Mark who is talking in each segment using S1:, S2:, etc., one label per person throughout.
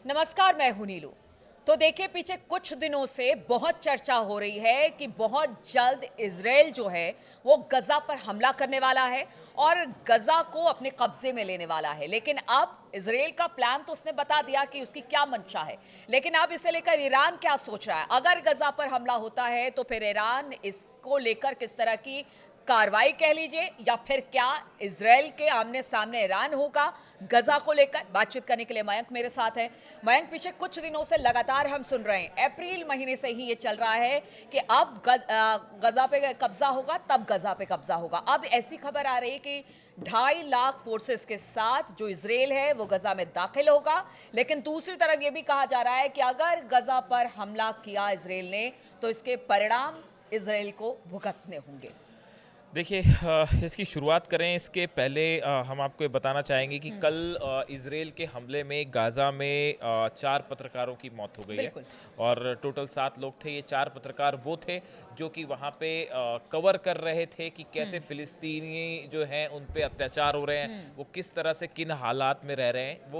S1: नमस्कार, मैं हूं नीलू। तो देखिए, पीछे कुछ दिनों से बहुत चर्चा हो रही है कि बहुत जल्द इजराइल जो है वो गजा पर हमला करने वाला है और गजा को अपने कब्जे में लेने वाला है। लेकिन अब इजराइल का प्लान तो उसने बता दिया कि उसकी क्या मंशा है, लेकिन अब इसे लेकर ईरान क्या सोच रहा है। अगर गजा पर हमला होता है तो फिर ईरान इसको लेकर किस तरह की कार्रवाई कह लीजिए, या फिर क्या इजराइल के आमने सामने ईरान होगा गजा को लेकर। बातचीत करने के लिए मयंक मेरे साथ है। मयंक, पीछे कुछ दिनों से लगातार हम सुन रहे हैं, अप्रैल महीने से ही ये चल रहा है कि अब गजा पे कब्जा होगा, तब गजा पे कब्जा होगा। अब ऐसी खबर आ रही है कि 2.5 लाख फोर्सेस के साथ जो इजराइल है वो गजा में दाखिल होगा। लेकिन दूसरी तरफ ये भी कहा जा रहा है कि अगर गजा पर हमला किया इजराइल ने तो इसके परिणाम इजराइल को भुगतने होंगे।
S2: देखिए, इसकी शुरुआत करें इसके पहले हम आपको ये बताना चाहेंगे कि कल इजराइल के हमले में गाज़ा में 4 पत्रकारों की मौत हो गई है और टोटल 7 लोग थे। ये 4 पत्रकार वो थे जो कि वहाँ पे कवर कर रहे थे कि कैसे फ़िलिस्तीनी जो हैं उन पे अत्याचार हो रहे हैं, वो किस तरह से किन हालात में रह रहे हैं।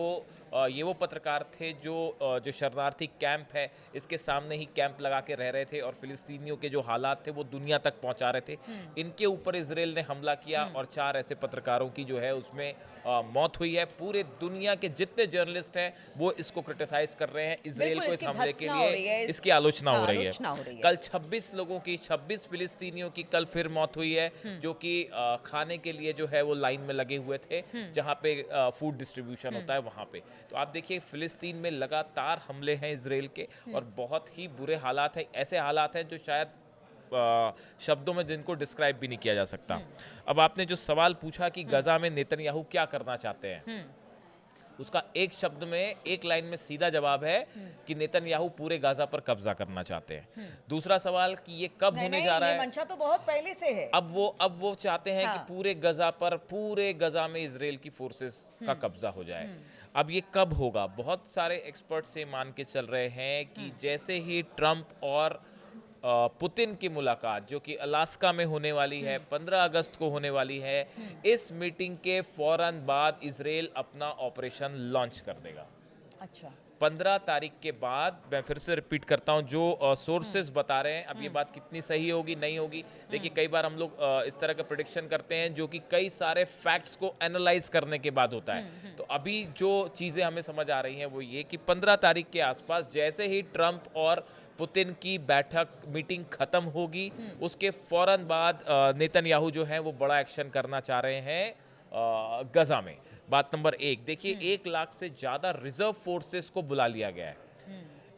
S2: वो पत्रकार थे जो शरणार्थी कैंप है इसके सामने ही कैंप लगा के रह रहे थे और फ़िलिस्तीनियों के जो हालात थे वो दुनिया तक पहुँचा रहे थे। इनके ऊपर इजराइल ने हमला किया और 4 ऐसे पत्रकारों की जो है उसमें मौत हुई है। पूरे दुनिया के जितने जर्नलिस्ट हैं वो इसको क्रिटिसाइज कर रहे हैं, इजराइल को इस हमले के लिए इसकी आलोचना हो रही है। कल 26 लोगों की 26 फिलिस्तीनियों की कल फिर मौत हुई है जो कि खाने के लिए जो है वो लाइन में लगे हुए थे जहाँ पे फूड डिस्ट्रीब्यूशन होता है वहाँ पे। तो आप देखिए, फिलिस्तीन में लगातार हमले हैं इजराइल के और बहुत ही बुरे हालात हैं। ऐसे हालात हैं जो शायद शब्दों में जिनको डिस्क्राइब भी नहीं किया जा सकता। अब आपने जो सवाल पूछा कि गजा में नेतन्याहू क्या करना चाहते हैं, उसका एक शब्द में, एक लाइन में सीधा जवाब है कि नेतन्याहू पूरे गाजा पर कब्जा करना चाहते हैं। दूसरा सवाल कि ये कब होने जा रहा है।
S1: मंशा तो बहुत पहले से है।
S2: अब वो चाहते हैं कि पूरे गजा में इजराइल की फोर्सेस का कब्जा हो जाए। अब ये कब होगा, बहुत सारे एक्सपर्ट्स से मान के चल रहे हैं कि जैसे ही ट्रंप और पुतिन की मुलाकात जो कि अलास्का में होने वाली है, 15 अगस्त को होने वाली है, इस मीटिंग के फौरन बाद इजराइल अपना ऑपरेशन लॉन्च कर देगा।
S1: अच्छा,
S2: 15 तारीख के बाद। मैं फिर से रिपीट करता हूं, जो सोर्सेज बता रहे हैं, अब ये बात कितनी सही होगी नहीं होगी, देखिए कई बार हम लोग इस तरह का प्रेडिक्शन करते हैं जो कि कई सारे फैक्ट्स को एनालाइज करने के बाद होता है। तो अभी जो चीज़ें हमें समझ आ रही हैं वो ये कि 15 तारीख के आसपास जैसे ही ट्रंप और पुतिन की मीटिंग खत्म होगी, उसके फौरन बाद नेतन्याहू जो है वो बड़ा एक्शन करना चाह रहे हैं गजा में। बात नंबर 1, देखिए 1 लाख से ज़्यादा रिजर्व फोर्सेस को बुला लिया गया है।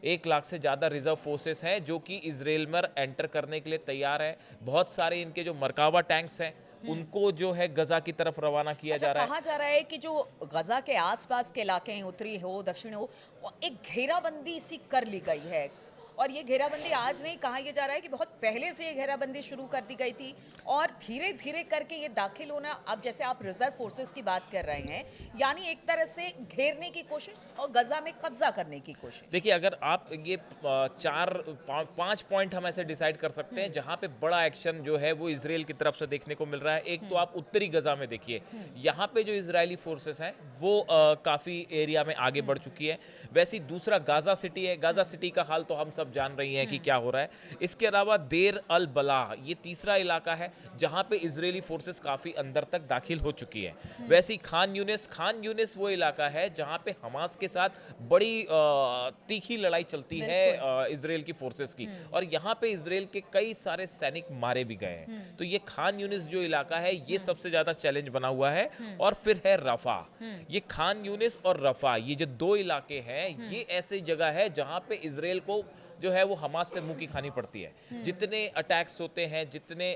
S2: 1 लाख से ज़्यादा रिजर्व फोर्सेस हैं जो कि इजराइल में एंटर करने के लिए तैयार है। बहुत सारे इनके जो मरकावा टैंक्स हैं उनको जो है गजा की तरफ रवाना किया जा रहा है।
S1: कहा जा रहा है कि जो गजा के आसपास के इलाके हैं, उत्तरी हो दक्षिण हो, वो एक घेराबंदी सी कर ली गई है। और ये घेराबंदी आज नहीं, कहा यह जा रहा है कि बहुत पहले से ये घेराबंदी शुरू कर दी गई थी और धीरे धीरे करके ये दाखिल होना। अब जैसे आप रिजर्व फोर्सेस की बात कर रहे हैं, यानी एक तरह से घेरने की कोशिश और गजा में कब्जा करने की कोशिश।
S2: देखिए, अगर आप ये 4-5 पॉइंट हम ऐसे डिसाइड कर सकते हैं जहां पे बड़ा एक्शन जो है वो इजराइल की तरफ से देखने को मिल रहा है। एक तो आप उत्तरी गजा में देखिए, यहाँ पे जो इजरायली फोर्सेस हैं वो काफ़ी एरिया में आगे बढ़ चुकी है। वैसे दूसरा गाजा सिटी है, गाजा सिटी का हाल तो हम सब जान रही हैं कि क्या हो रहा है। इसके अलावा देर अल बलाह, ये तीसरा इलाका है जहां पे इजरायली फोर्सेस काफ़ी अंदर तक दाखिल हो चुकी है। वैसे ही खान यूनिस वो इलाका है जहां पे हमास के साथ बड़ी तीखी लड़ाई चलती है इजराइल की फोर्सेस की, और यहाँ पे इजराइल के कई सारे सैनिक मारे भी गए हैं। तो ये खान यूनिस जो इलाका है ये सबसे ज्यादा चैलेंज बना हुआ है। और फिर है रफा। ये खान यूनिस और रफा, ये जो 2 इलाके हैं, ये ऐसी जगह है जहां पे इजराइल को जो है वो हमास से मुंह की खानी पड़ती है। जितने अटैक्स होते हैं, जितने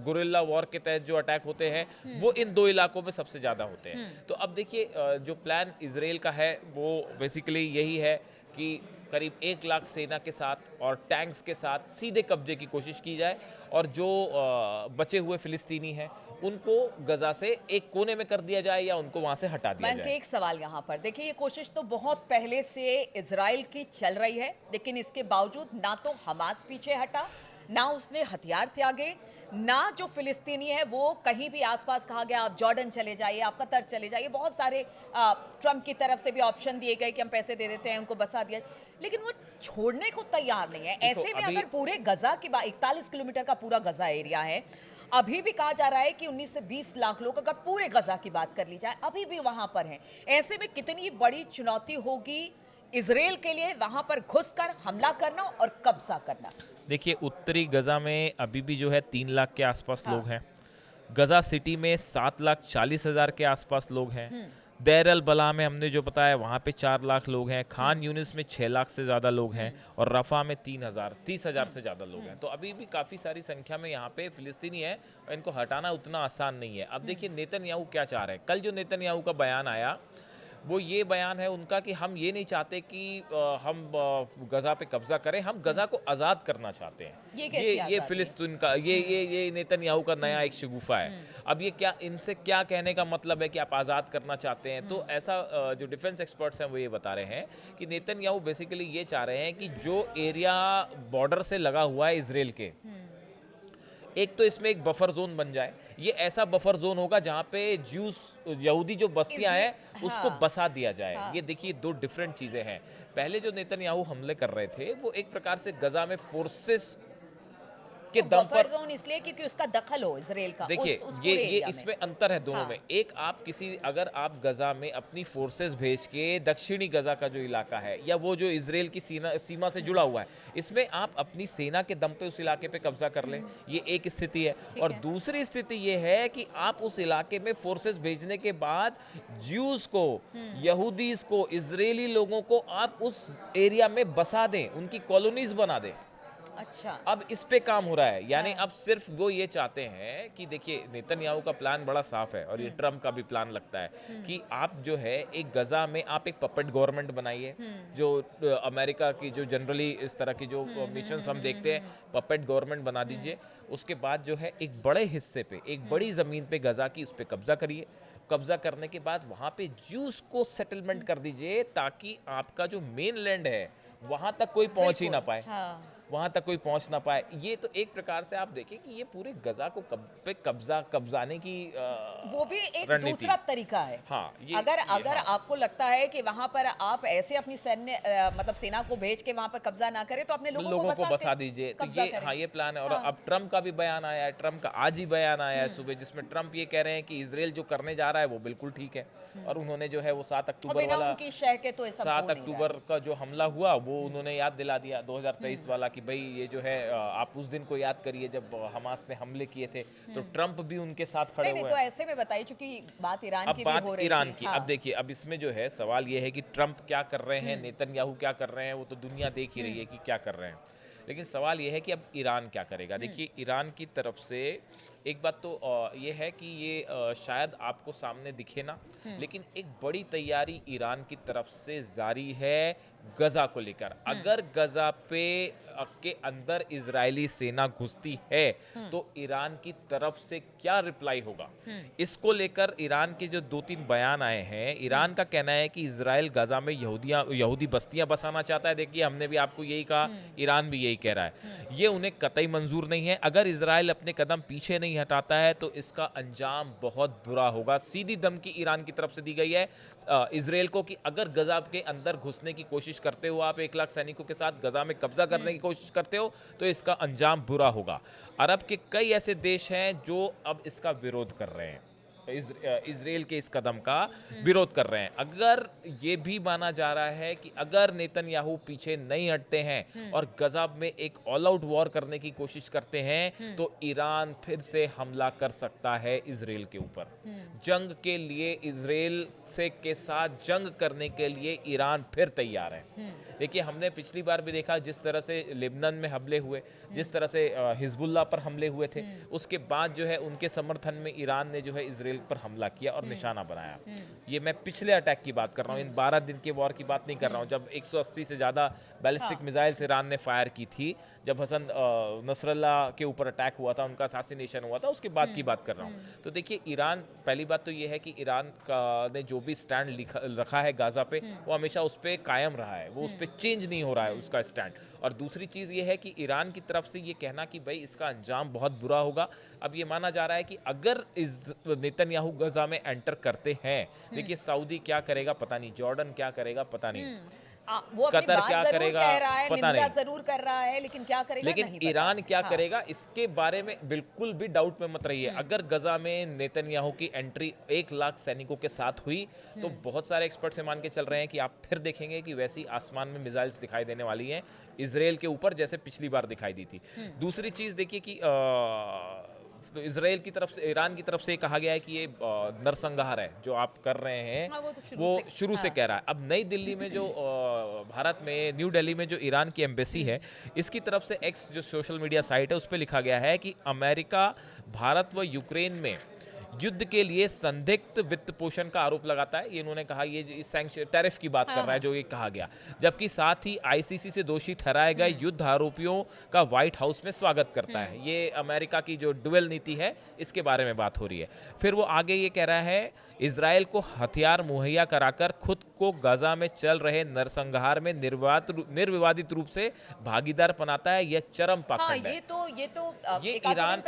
S2: गुरिल्ला वॉर के तहत जो अटैक होते हैं, वो इन 2 इलाकों में सबसे ज़्यादा होते हैं। तो अब देखिए, जो प्लान इजराइल का है वो बेसिकली यही है कि करीब 1 लाख सेना के साथ और टैंक्स के साथ सीधे कब्जे की कोशिश की जाए और जो बचे हुए फिलिस्तीनी हैं उनको गजा से एक कोने में कर दिया जाए या उनको वहां से हटा दिया जाए।
S1: एक सवाल यहाँ पर देखिए, ये कोशिश तो बहुत पहले से इजराइल की चल रही है, लेकिन इसके बावजूद ना तो हमास पीछे हटा, ना उसने हथियार त्यागे, ना जो फिलिस्तीनी है वो कहीं भी आसपास कहा गया आप जॉर्डन चले जाइए, आप कतर चले जाइए, बहुत सारे ट्रम्प की तरफ से भी ऑप्शन दिए गए कि हम पैसे दे देते हैं, उनको बसा दिया, लेकिन वो छोड़ने को तैयार नहीं है।
S2: देखो,
S1: ऐसे में
S2: अभी
S1: अगर पूरे गजा की 41 किलोमीटर का पूरा गजा एरिया है, अभी भी कहा जा रहा है कि 19 से 20 लाख लोग अगर पूरे गजा की बात कर ली जाए अभी भी वहां पर हैं। ऐसे में कितनी बड़ी चुनौती होगी इजराइल के लिए वहां पर घुसकर हमला करना और कब्जा करना।
S2: देखिए, उत्तरी गजा में अभी भी जो है 3 लाख के आसपास
S1: हाँ।
S2: लोग हैं। गजा सिटी में 7,40,000 के आसपास लोग हैं। देर अल बला में हमने जो बताया वहाँ पे 4 लाख लोग हैं। खान यूनिस में 6 लाख से ज़्यादा लोग हैं और रफ़ा में 30,000 से ज़्यादा लोग हैं। तो अभी भी काफ़ी सारी संख्या में यहाँ पे फिलिस्तीनी है और इनको हटाना उतना आसान नहीं है। अब देखिए नेतन्याहू क्या चाह रहे हैं। कल जो नेतन्याहू का बयान आया वो ये बयान है उनका कि हम ये नहीं चाहते कि हम गजा पे कब्जा करें, हम गजा को आज़ाद करना चाहते हैं।
S1: ये कैसी
S2: ये
S1: आज़ादी?
S2: फिलिस्तीन का ये नेतन्याहू का नया एक शगुफा है। अब ये क्या, इनसे क्या कहने का मतलब है कि आप आज़ाद करना चाहते हैं? तो ऐसा जो डिफेंस एक्सपर्ट्स हैं वो ये बता रहे हैं कि नेतन्याहू बेसिकली ये चाह रहे हैं कि जो एरिया बॉर्डर से लगा हुआ है इजराइल के, एक तो इसमें एक बफर जोन बन जाए। ये ऐसा बफर जोन होगा जहाँ पे ज्यूस यहूदी जो बस्तियां हैं उसको
S1: हाँ।
S2: बसा दिया जाए।
S1: हाँ।
S2: ये देखिए दो डिफरेंट चीजें हैं। पहले जो नेतन्याहू हमले कर रहे थे वो एक प्रकार से गजा में फोर्सेस के दम
S1: बफर
S2: पर,
S1: जोन इसलिए क्योंकि उसका दखल हो इजराइल का
S2: देखिए
S1: उस
S2: ये
S1: पूरे एरिया
S2: इसमें अंतर है दोनों
S1: हाँ।
S2: में। एक आप किसी, अगर आप गजा में अपनी फोर्सेस भेज के दक्षिणी गजा का जो इलाका है या वो जो इजराइल की सीमा से जुड़ा हुआ है, इसमें आप अपनी सेना के दम पे उस इलाके पे कब्जा कर लें, ये एक स्थिति है। और
S1: है।
S2: दूसरी स्थिति ये है कि आप उस इलाके में फोर्सेस भेजने के बाद ज्यूज को, यहूदीज को, इजरायली लोगों को आप उस एरिया में बसा दें, उनकी कॉलोनीज बना दें।
S1: अच्छा
S2: अब इस पे काम हो रहा है। यानी
S1: हाँ।
S2: अब सिर्फ वो ये चाहते हैं कि देखिए नेतन्याहू का प्लान बड़ा साफ है और ये ट्रम्प का भी प्लान लगता है कि आप जो है एक गजा में आप एक पपेट गवर्नमेंट बनाइए, जो अमेरिका की जो जनरली इस तरह की जो मिशंस हम देखते हैं, पपेट गवर्नमेंट बना दीजिए। उसके बाद जो है एक बड़े हिस्से पे, एक बड़ी ज़मीन पे गजा की, उस पे कब्जा करिए। कब्जा करने के बाद वहाँ पे ज्यूस को सेटलमेंट कर दीजिए ताकि आपका जो मेन लैंड है वहाँ तक कोई पहुँच ही ना पाए,
S1: हाँ।
S2: वहां तक कोई पहुंच ना पाए। ये तो एक प्रकार से आप देखें कि ये पूरे गजा को पे कब्जाने की
S1: वो भी एक
S2: रणनीति।
S1: दूसरा तरीका है।
S2: हाँ,
S1: अगर
S2: हाँ।
S1: आपको लगता है कि वहां पर आप ऐसे अपनी सैन्य मतलब सेना को भेज के वहां पर कब्जा ना करें तो अपने
S2: लोगों को बसा दीजिए। तो ये, हाँ, ये प्लान है। और अब ट्रम्प का भी बयान आया है, ट्रम्प का आज ही बयान आया है सुबह, जिसमें ट्रम्प ये कह रहे हैं कि इजराइल जो करने जा रहा है वो बिल्कुल ठीक है। और उन्होंने जो है वो 7 अक्टूबर वाला,
S1: उनकी शह के तो
S2: 7 अक्टूबर का जो हमला हुआ वो उन्होंने याद दिला दिया 2023 वाला कि भाई ये जो है आप उस दिन को याद करिए जब हमास ने हमले किए थे। तो ट्रम्प भी उनके साथ खड़े
S1: नहीं
S2: हुए
S1: तो
S2: हैं।
S1: ऐसे में बताइए, चूंकि बात ईरान
S2: अब
S1: की भी
S2: बात
S1: हो रही
S2: ईरान
S1: थी।
S2: की,
S1: हाँ।
S2: अब देखिए, अब इसमें जो है सवाल ये है कि ट्रम्प क्या कर रहे हैं, नेतन्याहू क्या कर रहे हैं, वो तो दुनिया देख ही रही है कि क्या कर रहे हैं। लेकिन सवाल ये है कि अब ईरान क्या करेगा। देखिए ईरान की तरफ से एक बात तो ये है कि ये शायद आपको सामने दिखे ना, लेकिन एक बड़ी तैयारी ईरान की तरफ से जारी है गजा को लेकर। अगर गजा पे के अंदर इजरायली सेना घुसती है तो ईरान की तरफ से क्या रिप्लाई होगा, इसको लेकर ईरान के जो 2-3 बयान आए हैं। ईरान का कहना है कि इजराइल गजा में यहूदी बस्तियां बसाना चाहता है। देखिए हमने भी आपको यही कहा, ईरान भी यही कह रहा है। ये उन्हें कतई मंजूर नहीं है। अगर इजराइल अपने कदम पीछे नहीं हटाता है तो इसका अंजाम बहुत बुरा होगा। सीधी धमकी ईरान की तरफ से दी गई है इजराइल को कि अगर गजा के अंदर घुसने की कोशिश करते हो, आप 1 लाख सैनिकों के साथ गजा में कब्जा करने की कोशिश करते हो तो इसका अंजाम बुरा होगा। अरब के कई ऐसे देश हैं जो अब इसका विरोध कर रहे हैं, इजराइल के इस कदम का विरोध कर रहे हैं। अगर ये भी माना जा रहा है कि अगर नेतन्याहू पीछे नहीं हटते हैं और गजा में एक ऑल आउट वॉर करने की कोशिश करते हैं तो ईरान फिर से हमला कर सकता है इजराइल के ऊपर। जंग के लिए, इजराइल से के साथ जंग करने के लिए ईरान फिर तैयार है। देखिए हमने पिछली बार भी देखा जिस तरह से लेबनान में हमले हुए, जिस तरह से हिजबुल्लाह पर हमले हुए थे, उसके बाद जो है उनके समर्थन में ईरान ने जो है इजराइल इसराइल पर हमला किया और निशाना बनाया। ये मैं पिछले अटैक की बात कर रहा हूँ, इन 12 दिन के वॉर की बात नहीं कर रहा हूँ, जब 180 से ज़्यादा बैलिस्टिक मिसाइल्स ईरान ने फायर की थी, जब हसन नसरल्ला के ऊपर अटैक हुआ था, उनका असैसिनेशन हुआ था, उसके बाद की बात कर रहा हूँ। तो देखिए ईरान, पहली बात तो ये है कि ईरान का ने जो भी स्टैंड रखा है गाजा पे, वो हमेशा उस पर कायम रहा है, वो उस पर चेंज नहीं हो रहा है उसका स्टैंड। और दूसरी चीज़ ये है कि ईरान की तरफ से ये कहना कि भाई इसका अंजाम बहुत बुरा होगा, अब ये माना जा रहा है कि अगर इस नेतन्याहू गजा में एंटर करते हैं, देखिए सऊदी क्या करेगा पता नहीं, जॉर्डन क्या करेगा पता नहीं,
S1: वो अपनी
S2: कतर
S1: बात
S2: क्या
S1: जरूर
S2: करेगा
S1: कह रहा है,
S2: पता
S1: निंदा
S2: नहीं,
S1: जरूर कर रहा है, लेकिन क्या करेगा
S2: लेकिन
S1: नहीं पता।
S2: ईरान क्या
S1: हाँ।
S2: करेगा इसके बारे में बिल्कुल भी डाउट में मत रहिए। अगर गजा में नेतन्याहू की एंट्री 1 लाख सैनिकों के साथ हुई तो बहुत सारे एक्सपर्ट से मान के चल रहे हैं कि आप फिर देखेंगे कि वैसी आसमान में मिसाइल्स दिखाई देने वाली हैं इसराइल के ऊपर, जैसे पिछली बार दिखाई दी थी। दूसरी चीज देखिए कि इसराइल की तरफ से, ईरान की तरफ से कहा गया है कि ये नरसंहार है जो आप कर रहे हैं,
S1: हाँ, वो तो
S2: शुरू से कह रहा है। अब नई दिल्ली में जो भारत में, न्यू दिल्ली में जो ईरान की एम्बेसी है, इसकी तरफ से एक्स जो सोशल मीडिया साइट है उस पर लिखा गया है कि अमेरिका भारत व यूक्रेन में युद्ध के लिए संदिग्ध वित्त पोषण का आरोप लगाता है। ये इन्होंने कहा, ये सैंक्शन टैरिफ की बात कर रहा है जो ये कहा गया, जबकि साथ ही आईसीसी से दोषी ठहराए गए युद्ध आरोपियों का व्हाइट हाउस में स्वागत करता है। ये अमेरिका की जो डुअल नीति है इसके बारे में बात हो रही है। फिर वो आगे ये कह रहा है इजराइल को हथियार मुहैया कराकर खुद को गाजा में चल रहे नरसंहार में निर्विवादित रूप से भागीदार बनाता है, यह चरम पाखंड है।
S1: ये
S2: ये ईरान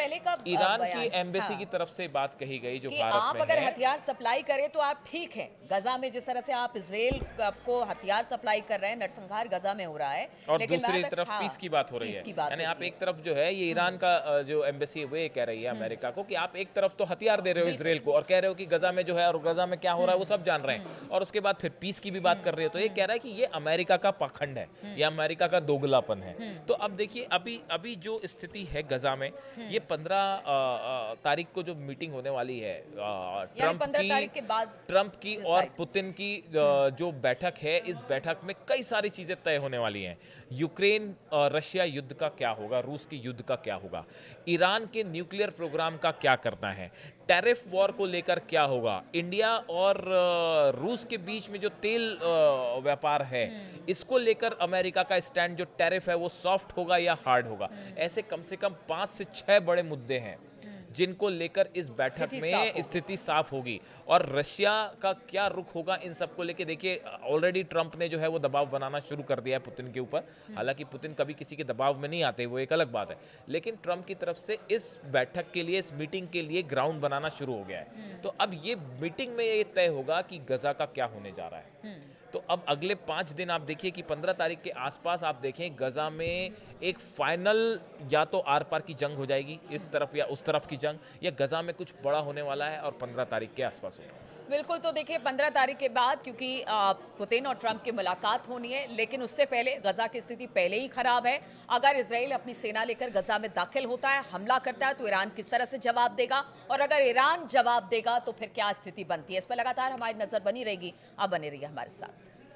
S2: की एम्बेसी की तरफ से बात कही गई जो
S1: कि
S2: भारत
S1: आप
S2: में
S1: अगर
S2: है।
S1: हथियार सप्लाई करें तो आप ठीक हैं, गजा में जिस तरह से आप इसराइल को हथियार सप्लाई कर रहे हैं, नरसंहार गजा में हो रहा है,
S2: और
S1: लेकिन
S2: दूसरी
S1: वहाँ तक-
S2: तरफ
S1: हाँ,
S2: पीस की बात हो रही
S1: पीस
S2: है,
S1: की बात
S2: यानी आप
S1: होती है।
S2: एक तरफ जो है ये ईरान का जो एम्बेसी है वो ये कह रही है अमेरिका को कि आप एक तरफ तो हथियार दे रहे हो इसराइल को और कह रहे हो कि गजा में जो है और गजा में क्या हो रहा है वो सब जान रहे हैं, और उसके बाद फिर पीस की भी बात कर रहे हो, तो ये कह रहा है कि ये अमेरिका का पाखंड है, ये अमेरिका का दोगलापन है। तो अब देखिए अभी जो स्थिति है गजा में, ये 15 तारीख को जो मीटिंग होने वाली है
S1: यानी 15 तारीख के बाद
S2: ट्रंप की और
S1: decide।
S2: पुतिन की जो बैठक है, इस बैठक में कई सारी चीजें तय होने वाली हैं। यूक्रेन और रशिया युद्ध का क्या होगा, रूस की युद्ध का क्या होगा, ईरान के न्यूक्लियर प्रोग्राम का क्या करना है, टैरिफ वॉर को लेकर क्या होगा, इंडिया और रूस के बीच में जो तेल व्यापार है इसको लेकर अमेरिका का स्टैंड जो टैरिफ है वो सॉफ्ट होगा या हार्ड होगा। ऐसे कम से कम 5 से 6 बड़े मुद्दे हैं जिनको लेकर इस बैठक में स्थिति साफ होगी। और रशिया का क्या रुख होगा इन सबको लेके, देखिए ऑलरेडी ट्रंप ने जो है वो दबाव बनाना शुरू कर दिया है पुतिन के ऊपर। हालांकि पुतिन कभी किसी के दबाव में नहीं आते, वो एक अलग बात है, लेकिन ट्रंप की तरफ से इस बैठक के लिए, इस मीटिंग के लिए ग्राउंड बनाना शुरू हो गया है। तो अब ये मीटिंग में ये तय होगा कि गजा का क्या होने जा रहा है। तो अब अगले 5 दिन आप देखिए कि 15 तारीख के आसपास आप देखें गजा में एक फाइनल या तो आर पार की जंग हो जाएगी, इस तरफ या उस तरफ की जंग, या गजा में कुछ बड़ा होने वाला है और 15 तारीख के आसपास होगा।
S1: बिल्कुल, तो देखिए 15 तारीख के बाद, क्योंकि पुतिन और ट्रंप की मुलाकात होनी है, लेकिन उससे पहले गजा की स्थिति पहले ही खराब है। अगर इसराइल अपनी सेना लेकर गजा में दाखिल होता है, हमला करता है, तो ईरान किस तरह से जवाब देगा, और अगर ईरान जवाब देगा तो फिर क्या स्थिति बनती है, इस पर लगातार हमारी नजर बनी रहेगी। आप बने रहिए हमारे साथ।